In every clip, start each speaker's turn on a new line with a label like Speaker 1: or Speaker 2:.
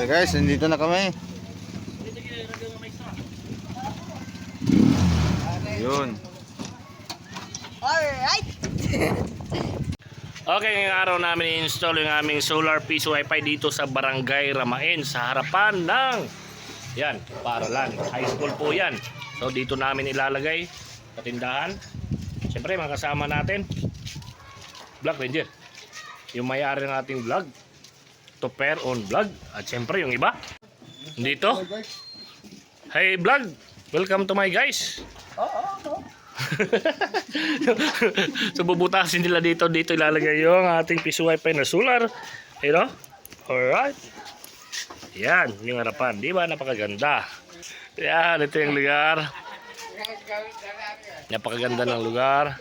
Speaker 1: Okay guys, nandito na kami. Yun.
Speaker 2: Alright.
Speaker 3: Okay, ngayong araw namin i-install yung aming solar piso wifi dito sa Barangay Ramain sa harapan ng yan, Paralan. High school po yan. So dito namin ilalagay sa tindahan. Siyempre mga kasama natin Black Ranger, yung may-ari ng ating vlog, Topper on Vlog, at siyempre yung iba dito. Hey vlog, welcome to my guys. So bubutasin nila dito ilalagay yung ating piso wifi na solar, you know? Alright, yan yung harapan, di ba? Napakaganda. Yan, ito yung lugar, napakaganda ng lugar.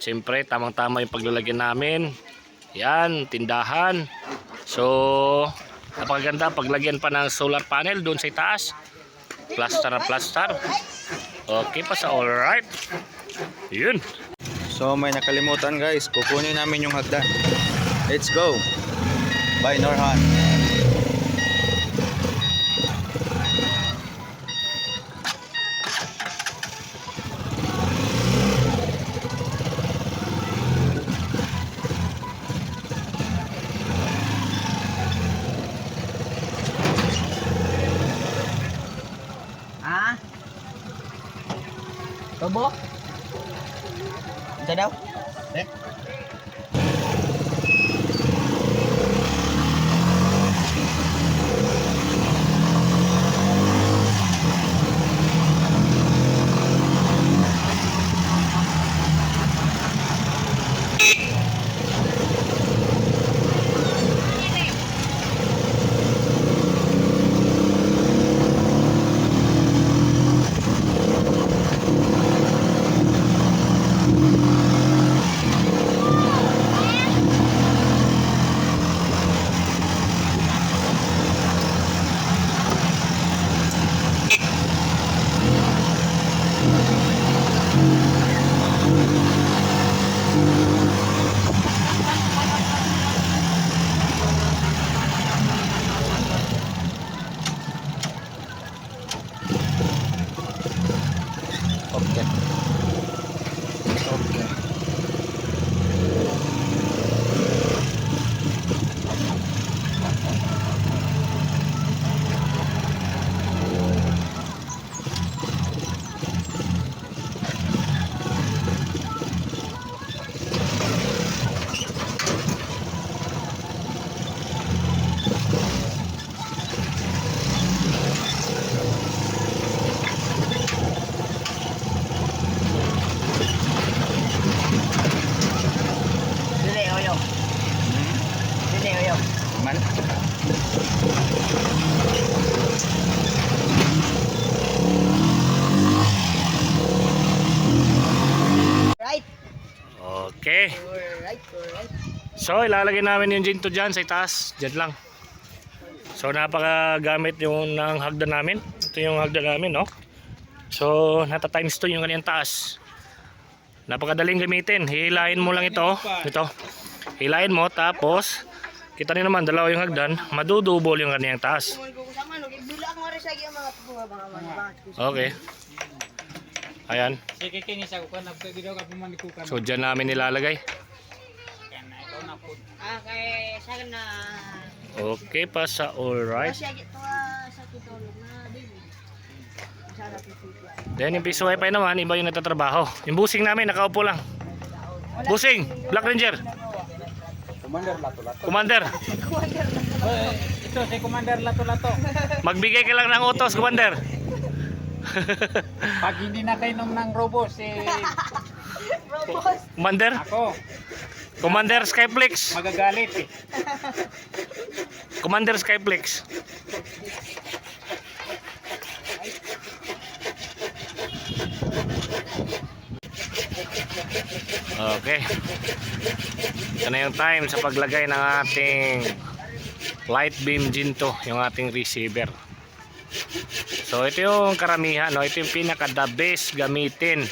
Speaker 3: Siyempre tamang tama yung paglalagyan namin. Yan, tindahan. So napakaganda paglagyan pa ng solar panel doon sa itaas, plaster na plaster. Okay pa sa alright. Yun.
Speaker 1: So may nakalimutan guys, kukunin namin yung hagdan. Let's go. Bye Norhan.
Speaker 2: Ah? Tubo? Ito daw? Eh?
Speaker 1: Okay. Okay.
Speaker 2: Dili, oyo. Dili, oyo.
Speaker 1: Man.
Speaker 2: Right.
Speaker 3: Okay.
Speaker 2: Alright, alright.
Speaker 3: So ilalagay namin yung ginto dyan sa itaas. Dyan lang. So napakagamit yung ng hagdan namin. Ito yung hagdan namin, no? So nata times 2 yung kanyang taas. Napakadaling gamitin. Hihilahin mo lang ito. Ito. Hilahin mo tapos kita niyo naman dalawa yung hagdan, madudubol yung kanyang taas. Okay. Ayan. So dyan namin nilalagay.
Speaker 2: Okay, sana na.
Speaker 3: Okay pa sa alright.
Speaker 2: Sa tutulog na din. Sana tutulog.
Speaker 3: Then yung piso wifi naman, iba yung natatrabaho. Yung busing namin nakaupo lang. Busing, Black Ranger. Commander.
Speaker 4: Ito si Commander Lato-Lato.
Speaker 3: Magbigay ka lang ng utos, Commander.
Speaker 4: Pag hindi nakainom ng robo si
Speaker 3: Commander.
Speaker 4: ako,
Speaker 3: Commander Skyflex.
Speaker 4: magagalit eh.
Speaker 3: Commander Skyflex. Okay. Ito na yung time sa paglagay ng ating light beam Ginto, yung ating receiver. So ito yung karamihan, no? Ito yung pinaka the best gamitin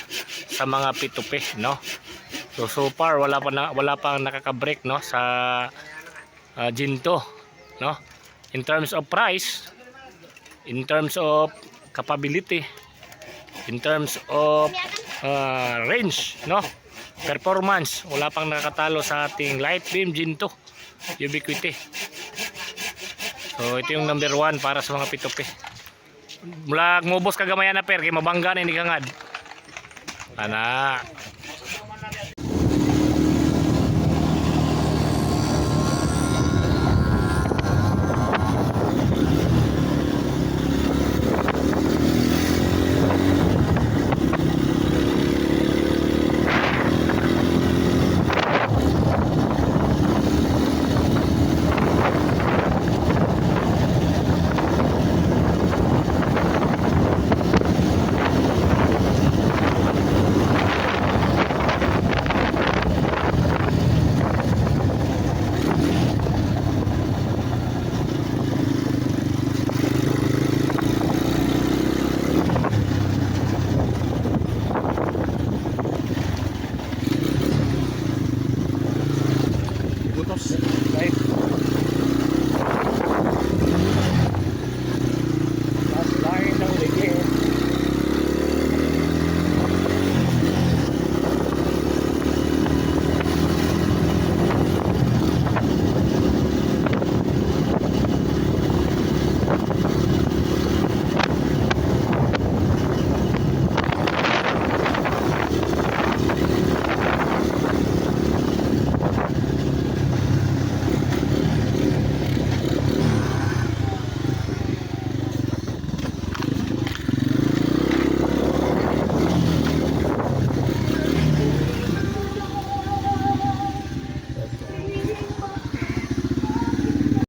Speaker 3: sa mga P2P, no? So far wala pang nakaka-break, no, sa Ginto, no? In terms of price, in terms of capability, in terms of range, no? Performance, wala pang nakakatalo sa ating light beam Ginto Ubiquity. So ito yung number 1 para sa mga P2P. Mula ngubos kagamayan na per, kay mabangga na hindi kangad. Ana.